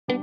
भाई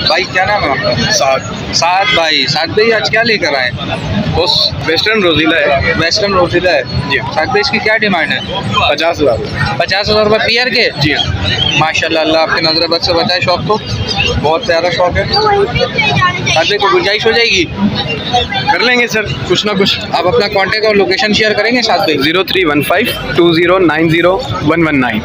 भाई क्या नाम है आपका? साद भाई। साद भाई आज क्या लेकर आए? बस वेस्टर्न रोजीला है। वेस्टर्न रोजीला है जी। साद भाई इसकी क्या डिमांड है? 50,000। 50,000 रुपये पीयर के? जी। माशाल्लाह, अल्लाह आपके नजर बद से बताए शौक को। बहुत प्यारा शौक है। साद भाई को गुंजाइश हो जाएगी? कर लेंगे सर, कुछ ना कुछ। आप अपना कांटेक्ट और लोकेशन शेयर करेंगे साद भाई? 0315209019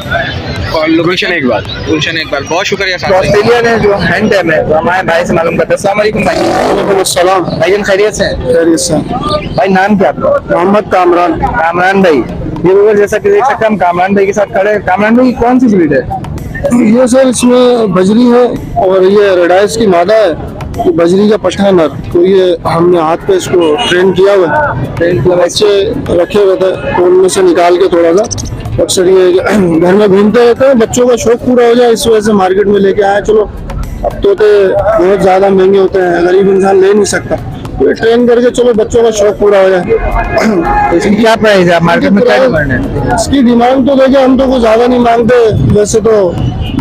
और लोकेशन एक बार। गुलशन एक बार बहुत शुक्रिया साद भाई। ऑस्ट्रेलियन है जो हैंड टाइम है, तो हमारे भाई से मालूम करते हैं। अस्सलाम वालेकुम भाई। भाईजान खैरियत से हैं? भाई नाम क्या आपका? मोहम्मद कामरान। कामरान भाई, ये व्यूअर जैसा कि देख सकते हैं हम कामरान भाई के साथ खड़े हैं। कामरान भाई कौन सी ब्रीड है? ये सर इसमें बजरी है और ये रेडाइस की मादा है, ये बजरी का पट्टा नर। तो ये हमने हाथ पे इसको ट्रेन किया हुआ है। ट्रेन किया हुआ है। बच्चे रखे हुए थे तो उनमें से निकाल के थोड़ा सा अक्सर ये घर में घूमते रहते हैं, बच्चों का शौक पूरा हो जाए इस वजह से मार्केट में लेके आए। चलो अब तोते बहुत ज्यादा महंगे होते हैं, गरीब इंसान ले नहीं सकता, तो ये ट्रेन करके चलो बच्चों का शौक पूरा हो जाए। इसकी क्या प्राइस है? मार्केट में क्या डिमांड है? इसकी डिमांड तो देखिए हम तो कुछ ज्यादा नहीं मांगते, वैसे तो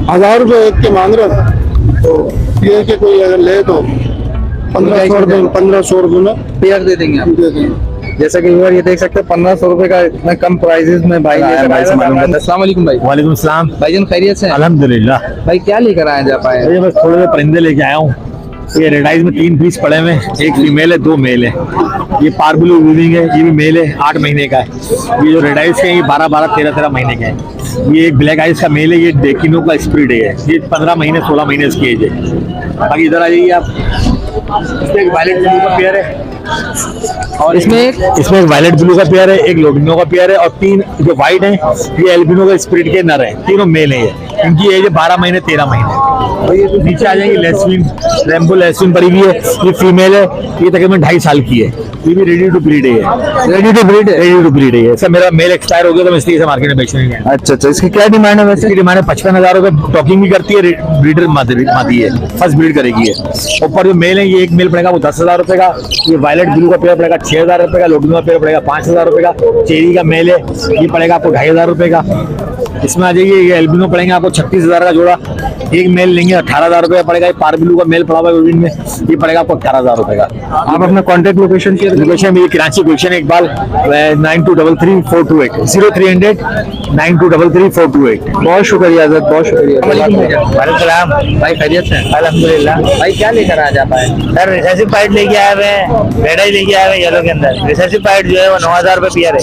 1,000 रुपए एक के मांग रहे हैं। तो ये है कि कोई अगर ले तो 1500 रुपए में पेयर दे देंगे आप? दे देंगे। जैसा कि व्यूअर ये देख सकते हैं 1500 रुपए का इतना कम प्राइसेस में भाई लेकर आए हैं। अस्सलाम वालेकुम भाई। वालेकुम सलाम। भाईजान खैरियत से हैं? अल्हम्दुलिल्लाह। भाई क्या लेकर आए जा पाए? ये बस थोड़े से परिंदे लेके आया हूँ। ये रेडाइज में 3 पीस पड़े हुए हैं, एक फीमेल है 2 मेल है। ये पारब्लू विविंग है, ये भी मेल है, 8 महीने का है। ये जो रेडाइज के हैं ये 12-12, 13-13 महीने के हैं। ये एक ब्लैक आइज का मेल है, ये डेकिनो का स्प्रिड है, ये 15 महीने 16 महीने इसकी एज है। बाकी इधर आ जाइए आप। इसमें एक वायलेट ब्लू का पेयर है और इसमें एक वायलेट ब्लू का पेयर है, एक लोटिनो का पेयर है और 3 जो व्हाइट है ये एल्बिनो का स्प्रिट के नर है। तीनों मेल है ये। इनकी एज है 12 महीने 13 महीने। और ये नीचे आ जाएंगे लेस्विन, रेम्बो लेस्विन पड़ी हुई है, ये फीमेल है, ये तकरीबन 2.5 साल की है। ये भी रेडी टू ब्रीड है। रेडी टू ब्रीड है। सर मेरा मेल एक्सपायर हो गया तो मैं इसलिए मार्केट में बेचने गया। अच्छा, इसकी क्या डिमांड है? वैसे इसकी डिमांड है 55,000 रुपए। टॉकिंग भी करती है, ब्रीडर मादी है, फर्स्ट ब्रीड करेगी है। ऊपर जो मेल है ये एक मेल पड़ेगा वो 10,000 रुपए का, ये वायलेट ब्लू का पेयर पड़ेगा 6,000 रुपए का, लोटिनो का पेयर पड़ेगा 5,000 रुपए का, चेरी का मेल है ये पड़ेगा आपको 2,500 रुपए का। इसमें आ जाइए, ये एल्बिनो पड़ेंगे आपको 36,000 का जोड़ा। एक मेल लेंगे 18,000 रुपए का पड़ेगा। पारब्लू का मेल पड़ा हुआ है विभिन्न में, ये पड़ेगा आपको 18,000 रुपए का। आप अपना कॉन्टेक्ट लोकेशन शेयर करें? लोकेशन मेरी कराची, गुलशन इकबाल, 9233-428 0300 9233-428। बहुत शुक्रिया आजाद, बहुत शुक्रिया। वालेकुम सलाम। भाई खैरियत से हैं? अल्हम्दुलिल्लाह। भाई क्या लेकर आ जा पाए? सर रिसेसिव पाइट लेके आए हुए हैं, रेड आई लेके आए हुए हैं येलो के अंदर। रिसेसिव पाइट जो है वो 9,000 रुपए पीयर है,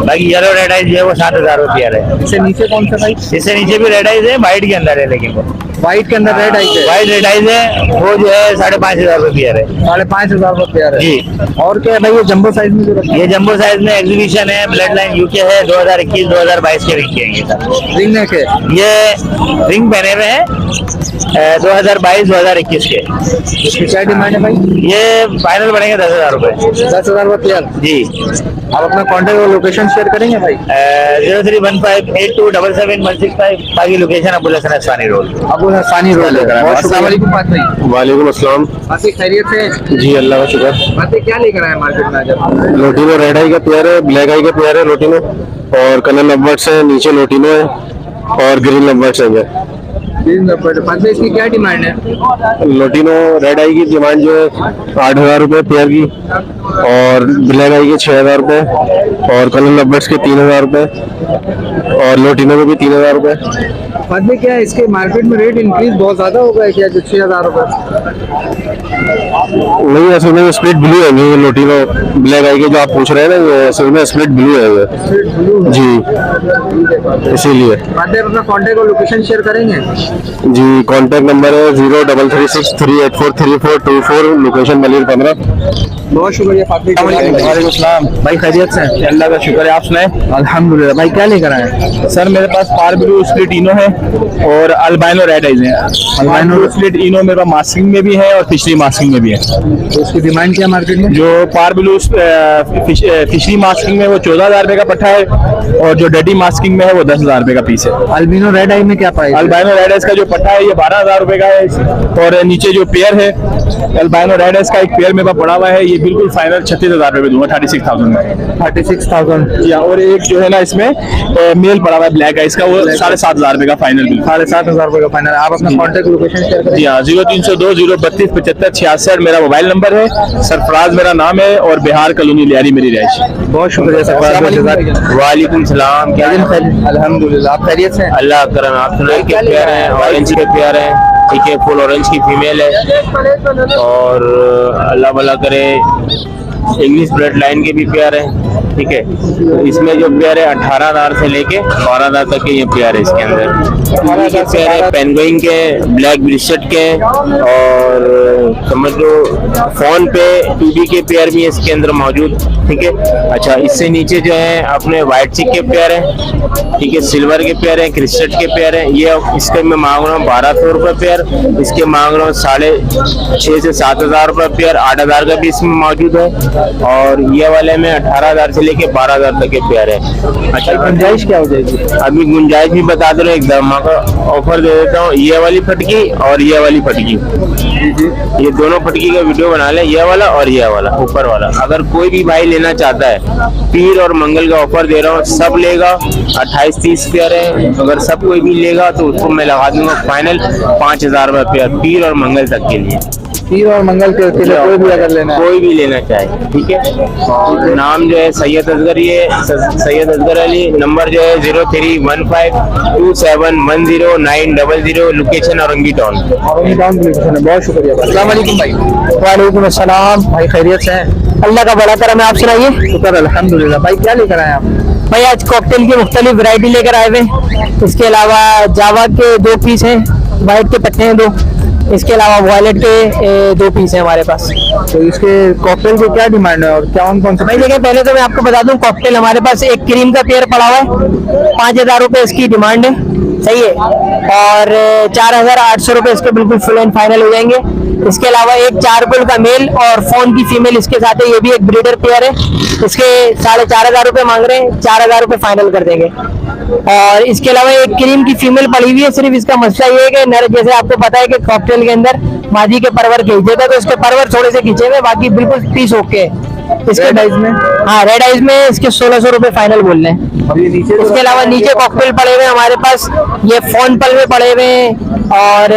बाकी येलो रेड आई जो है वो 7,000 रुपए पीयर है। इससे नीचे कौन सा भाई? इससे नीचे भी रेड आइज है, व्हाइट के अंदर है, लेकिन वो व्हाइट के अंदर रेड आई है? व्हाइट रेड आइज है, वो जो है 5,500 रुपए पीयर है। 5,500 रुपए पेयर है जी। और क्या है भाई? ये जंबो साइज में जो रखा है? ये जंबो साइज में एग्जीबिशन है, ब्लड लाइन यूके है, 2021-2022 के रिंग के सर। रिंग नेक है? ये रिंग पहने हुए हैं 2022-2021 के। इसकी क्या डिमांड है भाई? ये फाइनल पड़ेंगे 10,000 रुपए। 10,000 रुपए पेयर। जी। आप अपना कॉन्टेक्ट और लोकेशन शेयर करेंगे भाई? 031582771665, बाकी location Abul Hasan Aswani road. Abu Hasani road लेकर आए। अस्सलाम वालेकुम बात भाई। वालेकुम अस्सलाम। बाकी खैरियत से? जी अल्लाह का शुक्र। बाकी क्या लेकर आए मार्केट में आज आप? लोटिनो रेड आई का पेयर है, ब्लैक आई का पेयर है लोटिनो, और कलर लवबर्ड्स है, नीचे लोटिनो है और ग्रीन लवबर्ड्स है। इसकी क्या डिमांड है? लोटिनो रेड आई की डिमांड जो है 8,000 रुपए पेयर की, और ब्लैक आई के 6,000 रुपए, और कलर लवबर्ड्स के 3,000 रुपए, और लोटिनो के भी 3,000 रुपए। में क्या है, इसके मार्केट में रेट इंक्रीज बहुत ज्यादा हो गया क्या? जो 6,000 रुपए? नहीं, असल में स्प्लिट ब्लू है, ये लोटिनो ब्लैक आई के जो आप पूछ रहे हैं ना, ये असल में स्प्लिट ब्लू है ये। जी, इसीलिए। अपना कॉन्टेक्ट और लोकेशन शेयर करेंगे? जी, कॉन्टैक्ट नंबर है 0336384324, लोकेशन मलिर 15। बहुत शुक्रिया। वालेकुम सलाम। भाई खैरियत से हैं? अल्लाह का शुक्र है, आप सुनाए? अल्हम्दुलिल्लाह। भाई क्या लेकर आए? सर मेरे पास पारब्लू स्प्लिट इनो है और अल्बाइनो रेड आइज है। अल्बाइनो स्प्लिट इनो मेरे पास मास्किंग में भी है और फिशरी मास्किंग में भी है। तो इसकी डिमांड क्या मार्केट में? जो पारब्लू फिशरी मास्किंग में वो 14,000 रुपए का पट्टा है, और जो डटी मास्किंग में है वो 10,000 रुपए का पीस है। अल्बिनो रेड आई में क्या प्राइस? अल्बाइनो रेड आइज का जो पट्टा है ये 12,000 रुपए का है, और नीचे जो पेयर है एल्बाइनो रेड आइस का एक पेयर मेरे पास पड़ा हुआ है, ये बिल्कुल फाइनल 36,000 रुपए दूंगा, 36,000 में। 36,000 या और एक जो है ना इसमें मेल पड़ा हुआ है ब्लैक आइस का, वो 7,500 रुपए का फाइनल बिल। 7,500 रुपए का फाइनल। आप अपना कॉन्टेक्ट लोकेशन शेयर करें। जी हाँ, 0302 032 75 66 मेरा मोबाइल नंबर है, सरफराज मेरा नाम है और बिहार कॉलोनी लियारी मेरी रहायश। बहुत शुक्रिया सर। वालेकुम सलाम, क्या अल्हम्दुलिल्लाह, आप खैरियत से हैं? अल्लाह करम। आप सुनाए के प्यार हैं, ऑरेंज के प्यार हैं, ठीक है, फुल ऑरेंज की फीमेल है और अल्लाह भला करे इंग्लिश ब्लड लाइन के भी प्यार है, ठीक है। तो इसमें जो प्यार है 18,000 से लेके 12,000 तक के ये प्यार है इसके अंदर। ये प्यार है पेंगुइन के, ब्लैक ब्रिशेट के और समझ लो फोन पे 2D के प्यार भी है इसके अंदर मौजूद, ठीक है। अच्छा, इससे नीचे जो है अपने व्हाइट चिक के प्यार है, ठीक है, सिल्वर के पेयर है, क्रिस्टल के पेयर है। ये इसके मैं मांग रहा हूँ 1,200 रुपए पेयर, इसके मांग रहा हूँ 6,500 से 7,000 रुपए पेयर, 8,000 का भी इसमें मौजूद है और ये वाले में 18,000 से लेके 12,000 तक के पेयर है। अच्छा, गुंजाइश क्या हो जाएगी? अभी गुंजाइश भी बता दे रहा हूँ, एकदम ऑफर दे देता हूँ। ये वाली फटकी और ये वाली फटकी, ये दोनों फटकी का वीडियो बना ले, ये वाला और ये वाला ऊपर वाला। अगर कोई भी भाई लेना चाहता है, पीर और मंगल का ऑफर दे रहा हूँ, सब लेगा 28-30 पेयर है। अगर सब कोई भी लेगा तो उसको मैं लगा दूंगा फाइनल 5,000 रुपए पेयर, पीर और मंगल तक के लिए। पीर और मंगल के लिए कोई भी अगर लेना है, कोई भी लेना चाहे, ठीक है। नाम जो है सैयद असगर, ये सैयद असगर अली। नंबर जो है 031527109000, लोकेशन औरंगी टाउन। बहुत शुक्रिया। अस्सलाम वालेकुम भाई। वालेकुम अस्सलाम। भाई खैरियत से हैं? अल्लाह का बड़ा करम है, आप सुनाइए। शुक्र अल्हम्दुलिल्लाह। भाई क्या लेकर आए आप? भाई आज कॉकटेल की मुख्तलिफ वैरायटी लेकर आए हुए। इसके अलावा जावा के 2 पीस हैं, वाइट के पत्ते हैं 2, इसके अलावा वॉयलेट के 2 पीस हैं हमारे पास। तो इसके कॉकटेल की क्या डिमांड है और कौन सा? भाई देखिए, पहले तो मैं आपको बता दूं, कॉकटेल हमारे पास एक क्रीम का पेयर पड़ा हुआ है, 5,000 रुपए इसकी डिमांड है, सही है, और 4,800 रुपए इसके बिल्कुल फुल एंड फाइनल हो जाएंगे। इसके अलावा एक चारकोल का मेल और फोन की फीमेल इसके साथ है, ये भी एक ब्रीडर पेयर है, इसके 4,500 रुपए मांग रहे हैं, 4,000 रुपए फाइनल कर देंगे। और इसके अलावा एक क्रीम की फीमेल पड़ी हुई है, सिर्फ इसका मसला ये है कि नर, जैसे आपको पता है कि कॉकटेल के अंदर मादी के परवर खींचते थे, तो इसके परवर थोड़े से खींचे हुए, बाकी बिल्कुल पीस ओके है। इसके रेड आइज में? हाँ, रेड आइज में इसके 1,600 रुपए फाइनल बोल रहे हैं। इसके अलावा नीचे कॉकटेल पड़े हुए हमारे पास, ये फोन पल में पड़े हुए हैं और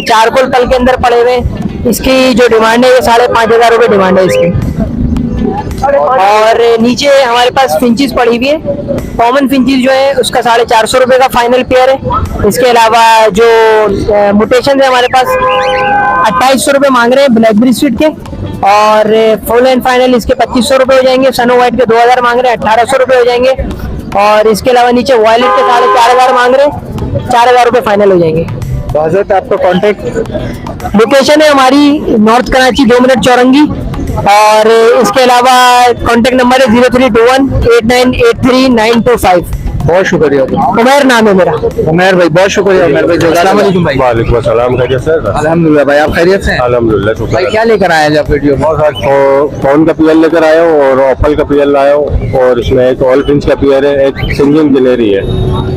चारकोल पल के अंदर पड़े हुए हैं। इसकी जो डिमांड है ये 5,500 रुपए डिमांड है इसकी। और नीचे हमारे पास फिंचेस पड़ी हुई है, कॉमन फिंचेस जो है उसका 450 रुपए का फाइनल पेयर है। इसके अलावा जो म्यूटेशन है हमारे पास 2,800 रुपए मांग रहे हैं ब्लैक ब्रिस्विट के, और फुल एंड फाइनल इसके 2,500 रुपए हो जाएंगे। सनो व्हाइट के 2,000 मांग रहे हैं, 1,800 रुपए हो जाएंगे। और इसके अलावा नीचे वॉयलेट के 4,500 मांग रहे हैं, 4,000 रुपए फाइनल हो जाएंगे। तो हजरत आपका कॉन्टेक्ट लोकेशन है हमारी नॉर्थ कराची 2 मिनट चौरंगी, और इसके अलावा कॉन्टेक्ट नंबर है 03218983 बहुत शुक्रिया। उमर नाम है मेरा। उमर भाई, बहुत शुक्रिया उमर भाई। अस्सलाम वालेकुम भाई। वालेकुम अस्सलाम, खैरियत से? अल्हम्दुलिल्लाह भाई, आप खैरियत से हैं? अल्हम्दुलिल्लाह, भाई क्या लेकर आए हैं आप वीडियो में? बहुत फोन का पियर लेकर आया हूँ और ऑपल का पियर लाया हूँ, और इसमें एक ऑल पिंच का पियर है, एक सिंगिंग गिलेरी है।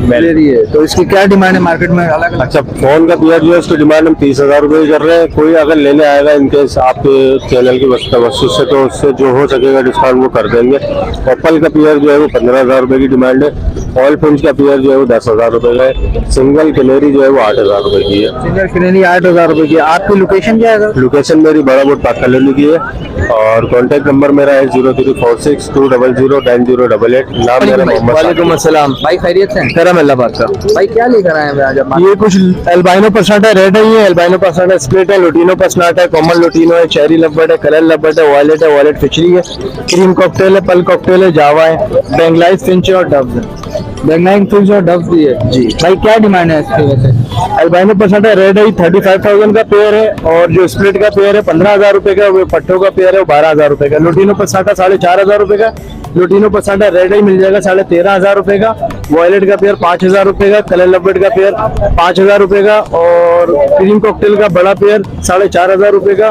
मेरी है, तो इसकी क्या डिमांड है मार्केट में? अलग अच्छा, फोन का पियर जो है उसकी डिमांड हम 30,000 रुपये कर रहे हैं। कोई अगर लेने आएगा इनकेस आपके चैनल की वस्तु से, तो उससे जो हो सकेगा डिस्काउंट वो कर देंगे। ऑपल का पियर जो है वो 15,000 रुपये की डिमांड है, ऑल पिंच का पियर जो है वो 10,000 रुपये का है, सिंगल कैलेरी जो है वो 8,000 रुपये की है। सिंगल कैलेरी 8,000 रुपये की। आपकी लोकेशन क्या है? लोकेशन मेरी बड़ा बोट पाक कॉलोनी की है, और कॉन्टेक्ट नंबर मेरा है 0346200908। नाम मेरा मोहम्मद। वालेकुम अस्सलाम। भाई खैरियत से हैं? करम अल्लाह बात का। भाई क्या लेकर आए हैं आज आप? ये कुछ एल्बाइनो पर्सनाट है, रेड है, ये एल्बाइनो पर्सनाट है, स्प्लिट है, लुटिनो पर्सनाट है, कॉमन लुटिनो है, चेरी लबर्ट है, कलर लबर्ट है, वॉयलेट फिशरी है, क्रीम कॉकटेल है, पल कॉकटेल है, जावा है, बेंगलाइज फिंच और डव्स है। बेंगलाइन फिंच और डव्स भी है जी। भाई क्या डिमांड है इसकी? वैसे एल्बाइनो पर्सनाट है, रेड है, 35,000 का पेयर है, और जो स्प्लिट का पेयर है 15,000 रुपए का, वो पट्टों का पेयर है वो 12,000 रुपए का। लुटिनो पर्सनाटा 4,500 रुपए का, लुटिनो पर्सनाटा रेड ही मिल जाएगा 13,500 रुपए का, वॉयलेट का पेयर 5,000 रुपए का, कलर लबर्ट का पेयर 5,000 रुपए का, और क्रीम कॉकटेल का बड़ा पेयर 4,500 रुपए का,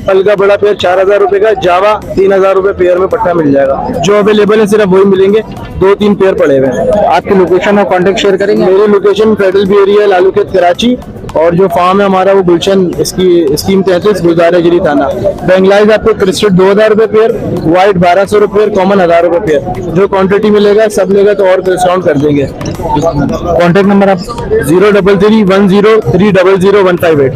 पल का बड़ा पेयर 4,000 रुपए का, जावा 3,000 रुपए पेयर में पट्टा मिल जाएगा। जो अवेलेबल है सिर्फ वही मिलेंगे, 2-3 पेयर पड़े हुए हैं। आपकी लोकेशन और कॉन्टेक्ट शेयर करेंगे? मेरी location federal B area, Lalu Khet, Karachi, और जो फार्म है हमारा वो गुलशन इसकी स्कीम 33 गुजारेगिरी थाना। बेंगलाइज आपको क्रिस्टल 2000 रुपये पेयर, व्हाइट 1200 रुपये पेयर, कॉमन 1000 रुपये पेयर। जो क्वांटिटी मिलेगा सब लेगा तो और डिस्काउंट कर देंगे। कॉन्टेक्ट नंबर आप 033100158।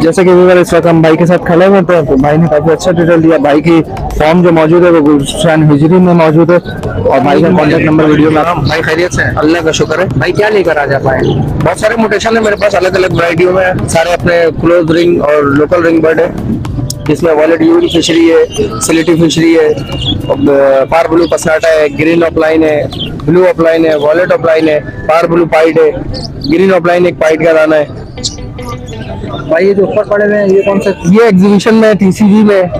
जैसे कि व्यूअर इस वक्त हम भाई के साथ खड़े हुए थे तो भाई ने काफी अच्छा डिटेल दिया। भाई की फॉर्म जो मौजूद है वो गुलशन हिजरी में मौजूद है और भाई का कॉन्टेक्ट नंबर वीडियो में। भाई खैरियत से? अल्लाह का शुक्र है। भाई क्या लेकर आ जा पाए? बहुत सारे मोटेशन है मेरे पास, अलग अलग वैरायटियों में, सारे अपने क्लोज रिंग और लोकल रिंग बर्ड है। इसमें वॉलेट यूरी फिशरी है, सिलेटी फिशरी है, पार ब्लू पसनाटा है, ग्रीन ऑफलाइन है, ब्लू ऑफलाइन है, वॉलेट ऑफलाइन है, पार ब्लू पाइट है, ग्रीन ऑफलाइन एक पाइट का दाना है। भाई ये जो ऊपर पड़े हुए हैं ये कौन से? ये एग्जीबिशन में टीसीजी में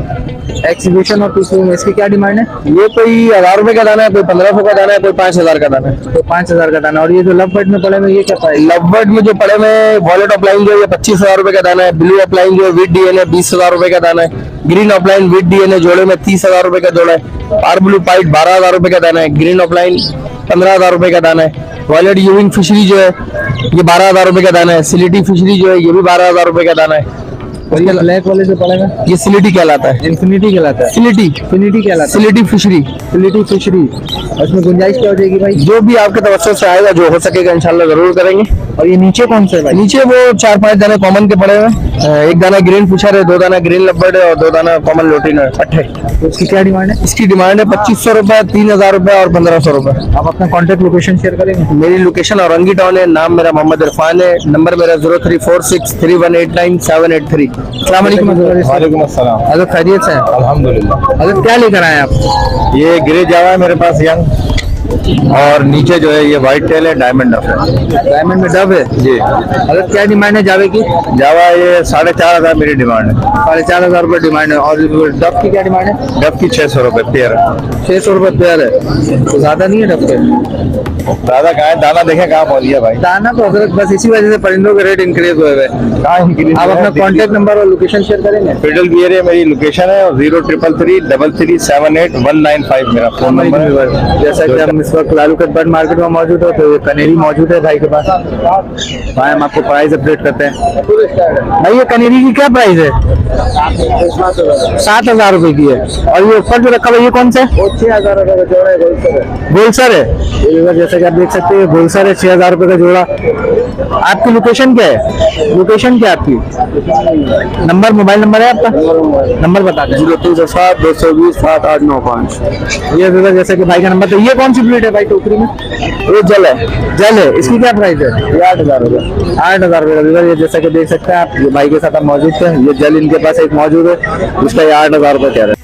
एक्सीबिशन और पीसी में इसकी क्या डिमांड है? ये कोई 1000 रुपए का दाना है, कोई 1500 का दाना है, कोई 5000 का दाना है। तो 5000 का दाना। और ये जो लवबर्ड में पड़े हुए ये क्या प्राइस? लवबर्ड में जो पड़े हुए वॉलेट ऑफलाइन जो है 25,000 रुपए का दाना है, ब्लू ऑफलाइन जो है विद डीएनए 20,000 रुपए का दाना है, ग्रीन ऑफलाइन विद डीएनए जोड़े में 30,000 रुपए का जोड़ा है, पार ब्लू पाइट 12,000 रुपए का दाना है, ग्रीन ऑफलाइन 15,000 रुपए का दाना है, वॉलेट यूविंग फिशरी जो है ये 12,000 रुपए का दाना है, सिलेटी फिशरी जो है ये भी 12,000 रुपए का दाना है। और ये ब्लैक वाले जो पड़े हुए ये सिलेटी कहलाता है। इन्फिनिटी कहलाता है। सिलेटी इन्फिनिटी कहलाता है। सिलेटी फिशरी। सिलेटी फिशरी। और इसमें गुंजाइश क्या हो जाएगी भाई? जो भी आपके तवज्जो से आएगा, जो हो सकेगा इंशाल्लाह जरूर करेंगे। और ये नीचे कौन से है भाई? नीचे वो 4-5 दाने कॉमन के पड़े हुए हैं। एक दाना ग्रीन फिशर है, 2 दाना ग्रीन लबर्ड है और 2 दाना कॉमन लोटिन है, पट्टे। तो इसकी क्या डिमांड है? इसकी डिमांड है 2500 रुपए, 3000 रुपए और 1500 रुपए। आप अपना कॉन्टेक्ट लोकेशन शेयर करेंगे? मेरी लोकेशन औरंगी टाउन है, नाम मेरा मोहम्मद इरफान है, नंबर मेरा 034631898783। अस्सलाम वालेकुम। वालेकुम अस्सलाम। हजरत खैरियत से? अल्हम्दुलिल्लाह। हजरत क्या लेकर आए आप? ये ग्रे जावा है मेरे पास यंग, और नीचे जो है ये व्हाइट टेल है, डायमंड डफ है। डायमंड में डब है जी। हजरत क्या डिमांड है जावे की? जावा ये 4500 मेरी डिमांड है। 4500 रुपए डिमांड है। और डब की क्या डिमांड है? डफ की 600 रुपए पेयर। 600 रुपए पेयर है, तो ज्यादा नहीं है डब के? दादा कहाँ है? दाना देखे कहाँ पहुंच गया भाई? दाना तो हजरत बस इसी वजह से परिंदों के रेट इंक्रीज हुए हैं। कहाँ increase आप हुआ है? अपना कॉन्टेक्ट नंबर और लोकेशन शेयर करेंगे? फेडरल बियर है मेरी लोकेशन है, और 0333378195 मेरा फोन नंबर है। जैसा कि हम इस वक्त लालूकत बर्ड मार्केट में मौजूद हो, तो ये कनेरी मौजूद है भाई के पास। भाई हम आपको प्राइस अपडेट करते हैं। भाई ये कनेरी की क्या प्राइस है? 7,000 रुपए की है। और ये ऊपर जो रखा हुआ है ये कौन सा है? 6000 रुपए का जोड़ा है, गोलसर है। ये जैसा कि आप देख सकते हैं गोलसर है, 6000 रुपए का जोड़ा। आपकी लोकेशन क्या है? लोकेशन क्या है आपकी? नंबर, मोबाइल नंबर है आपका? नंबर बता दें। 0372207895। ये जैसे कि भाई का नंबर। तो ये कौन सी ब्रीड है भाई टोकरी में? ये जल है। जल है। इसकी क्या प्राइस है? 8,000 रुपए। 8,000 रुपए का। ये जैसा कि देख सकते हैं आप, ये भाई के साथ आप मौजूद थे। ये जल इनके पास एक मौजूद है, उसका ये 8,000 रुपए कह रहे हैं।